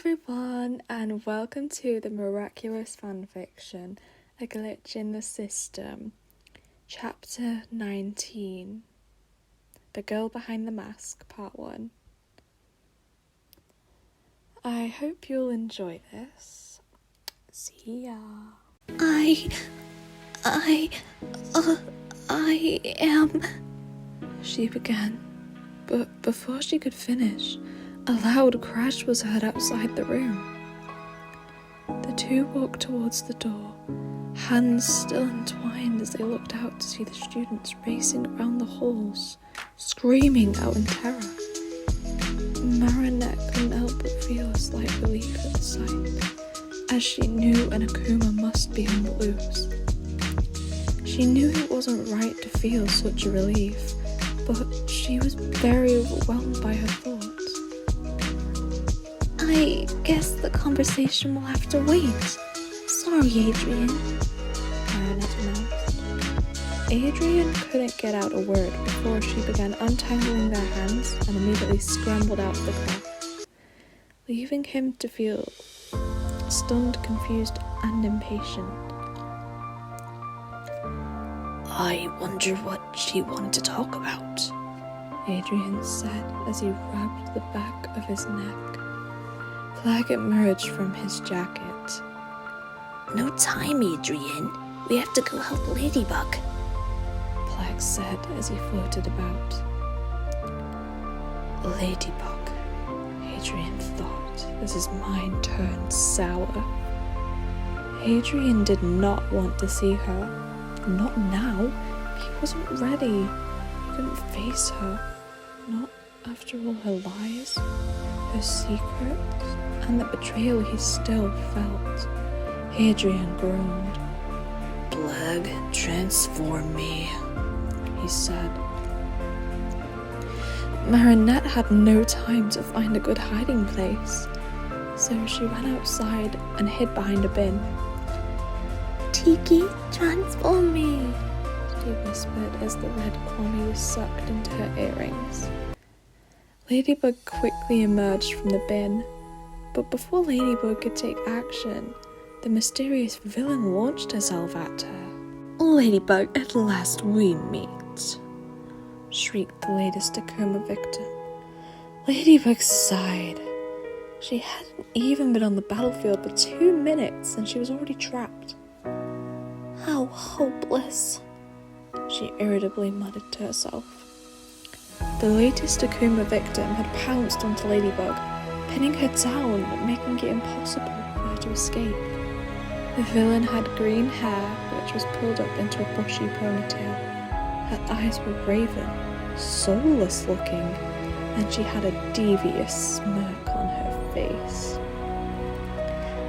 everyone, and welcome to the Miraculous Fanfiction, A Glitch in the System, Chapter 19, The Girl Behind the Mask, Part 1. I hope you'll enjoy this. See ya. I am... She began, but before she could finish, a loud crash was heard outside the room. The two walked towards the door, hands still entwined as they looked out to see the students racing around the halls, screaming out in terror. Marinette couldn't help but feel a slight relief at the sight, as she knew an Akuma must be on the loose. She knew it wasn't right to feel such a relief, but she was very overwhelmed by her thoughts. I guess the conversation will have to wait. Sorry, Adrian. Marinette announced. Adrian couldn't get out a word before she began untangling their hands and immediately scrambled out of the class, leaving him to feel stunned, confused, and impatient. I wonder what she wanted to talk about, Adrian said as he rubbed the back of his neck. Flag emerged from his jacket. No time, Adrian. We have to go help Ladybug, Flag said as he floated about. Ladybug, Adrian thought as his mind turned sour. Adrian did not want to see her. Not now. He wasn't ready. He couldn't face her. Not after all her lies, her secrets, and the betrayal he still felt. Adrian groaned. Flag, transform me, he said. Marinette had no time to find a good hiding place, so she ran outside and hid behind a bin. Tiki, transform me, she whispered as the red Kwame was sucked into her earrings. Ladybug quickly emerged from the bin, but before Ladybug could take action, the mysterious villain launched herself at her. Ladybug, at last we meet, shrieked the latest Akuma victim. Ladybug sighed. She hadn't even been on the battlefield for 2 minutes and she was already trapped. How hopeless, she irritably muttered to herself. The latest Akuma victim had pounced onto Ladybug, pinning her down, making it impossible for her to escape. The villain had green hair, which was pulled up into a bushy ponytail. Her eyes were raven, soulless looking, and she had a devious smirk on her face.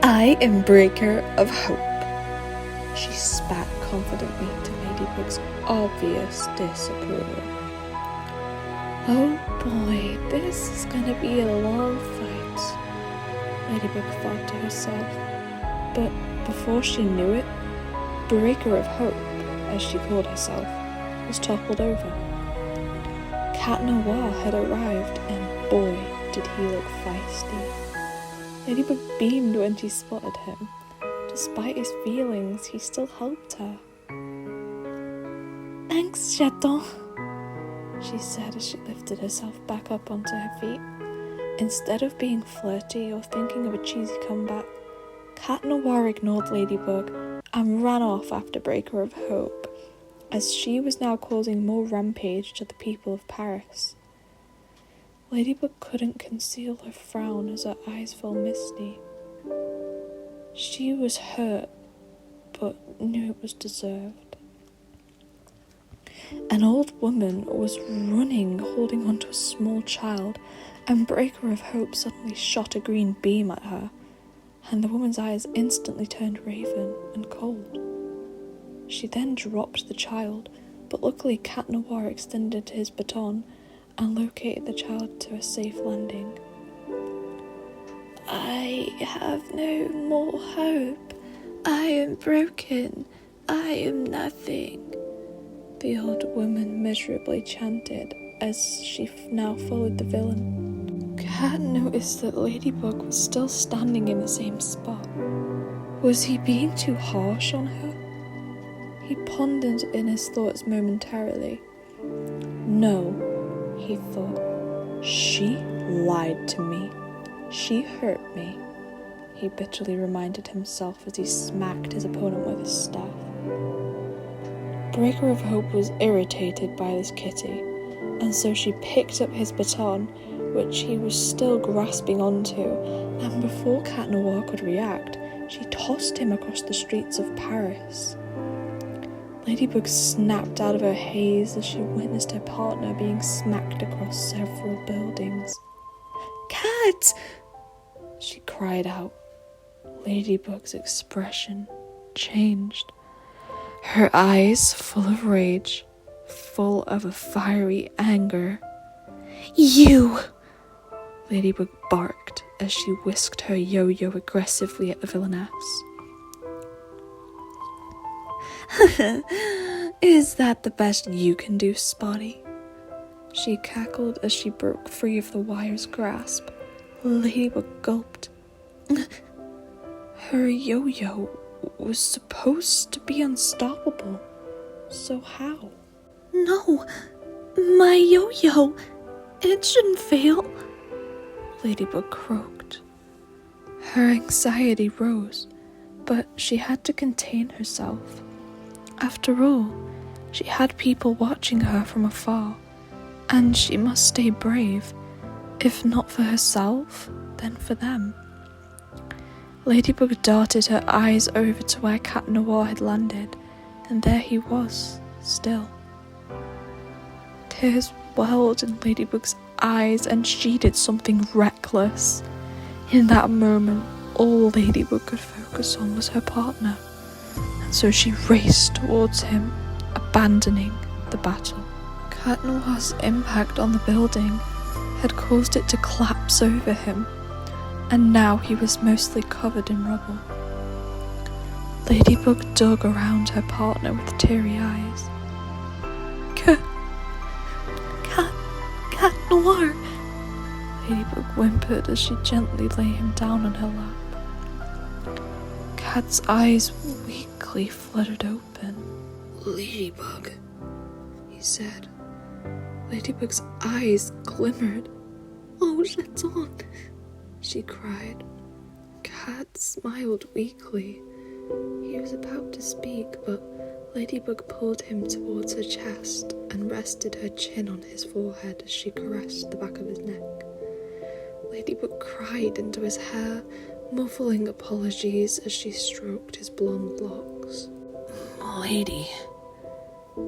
I am Breaker of Hope, she spat confidently to Ladybug's obvious disapproval. Oh boy, this is gonna be a long fight, Ladybug thought to herself. But before she knew it, Breaker of Hope, as she called herself, was toppled over. Cat Noir had arrived, and boy, did he look feisty. Ladybug beamed when she spotted him. Despite his feelings, he still helped her. Thanks, Chaton, she said as she lifted herself back up onto her feet. Instead of being flirty or thinking of a cheesy comeback, Cat Noir ignored Ladybug and ran off after Breaker of Hope, as she was now causing more rampage to the people of Paris. Ladybug couldn't conceal her frown as her eyes fell misty. She was hurt, but knew it was deserved. An old woman was running, holding onto a small child, and Breaker of Hope suddenly shot a green beam at her, and the woman's eyes instantly turned raven and cold. She then dropped the child, but luckily Cat Noir extended his baton and located the child to a safe landing. I have no more hope. I am broken. I am nothing, the old woman miserably chanted as she now followed the villain. Cat noticed that Ladybug was still standing in the same spot. Was he being too harsh on her? He pondered in his thoughts momentarily. No, he thought. She lied to me. She hurt me. He bitterly reminded himself as he smacked his opponent with his staff. Breaker of Hope was irritated by this kitty, and so she picked up his baton, which he was still grasping onto, and before Cat Noir could react, she tossed him across the streets of Paris. Ladybug snapped out of her haze as she witnessed her partner being smacked across several buildings. "Cat!" she cried out. Ladybug's expression changed. Her eyes full of rage, full of a fiery anger. "You!" Ladybug barked as she whisked her yo-yo aggressively at the villainess. "Is that the best you can do, Spotty?" She cackled as she broke free of the wire's grasp. Ladybug gulped. Her yo-yo was supposed to be unstoppable, so how? "No, my yo-yo, it shouldn't fail," Ladybug croaked. Her anxiety rose, but she had to contain herself. After all, she had people watching her from afar, and she must stay brave, if not for herself, then for them. Ladybug darted her eyes over to where Cat Noir had landed, and there he was, still. Tears welled in Ladybug's eyes, and she did something reckless. In that moment, all Ladybug could focus on was her partner, and so she raced towards him, abandoning the battle. Cat Noir's impact on the building had caused it to collapse over him, and now he was mostly covered in rubble. Ladybug dug around her partner with teary eyes. Cat Noir! Ladybug whimpered as she gently lay him down on her lap. Cat's eyes weakly fluttered open. "Ladybug," he said. Ladybug's eyes glimmered. "Oh, Chaton!" she cried. Cat smiled weakly. He was about to speak, but Ladybug pulled him towards her chest and rested her chin on his forehead as she caressed the back of his neck. Ladybug cried into his hair, muffling apologies as she stroked his blonde locks. "Lady,"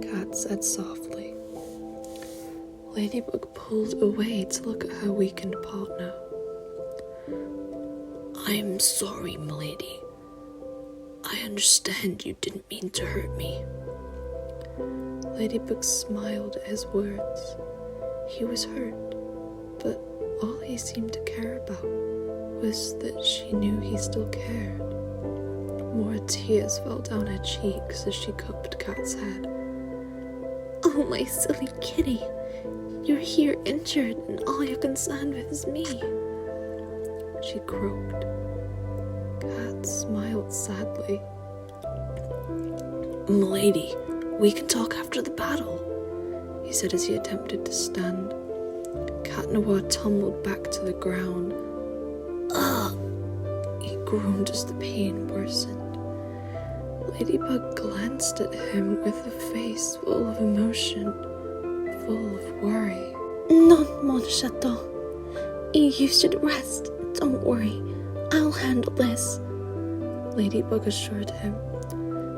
Cat said softly. Ladybug pulled away to look at her weakened partner. "I'm sorry, milady. I understand you didn't mean to hurt me." Ladybug smiled at his words. He was hurt, but all he seemed to care about was that she knew he still cared. More tears fell down her cheeks as she cupped Cat's head. "Oh, my silly kitty, you're here injured and all you're concerned with is me," she croaked. Cat smiled sadly. "Milady, we can talk after the battle," he said as he attempted to stand. Cat Noir tumbled back to the ground. "Ugh!" he groaned as the pain worsened. Ladybug glanced at him with a face full of emotion, full of worry. "Non, mon chaton. You should rest. Don't worry. I'll handle this," Ladybug assured him.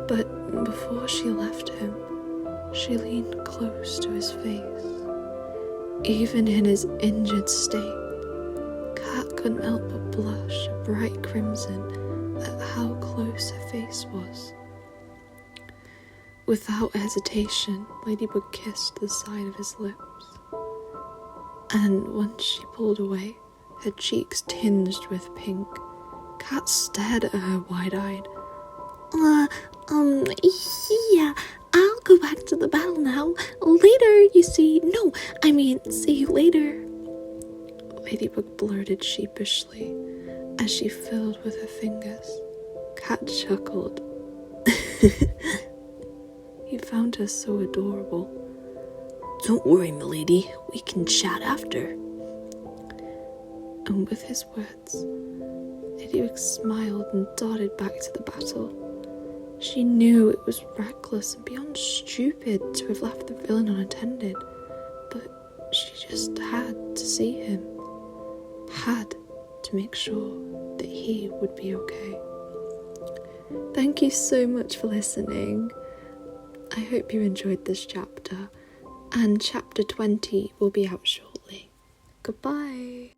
But before she left him, she leaned close to his face. Even in his injured state, Cat couldn't help but blush a bright crimson at how close her face was. Without hesitation, Ladybug kissed the side of his lips. And once she pulled away, her cheeks tinged with pink, Cat stared at her wide-eyed. Yeah, I'll go back to the battle now. Later, you see. No, I mean, see you later." Ladybug blurted sheepishly as she fiddled with her fingers. Cat chuckled. He found her so adorable. Don't worry, milady, we can chat after. And with his words, Ladybug smiled and darted back to the battle. She knew it was reckless and beyond stupid to have left the villain unattended, but she just had to see him. Had to make sure that he would be okay. Thank you so much for listening. I hope you enjoyed this chapter, and chapter 20 will be out shortly. Goodbye.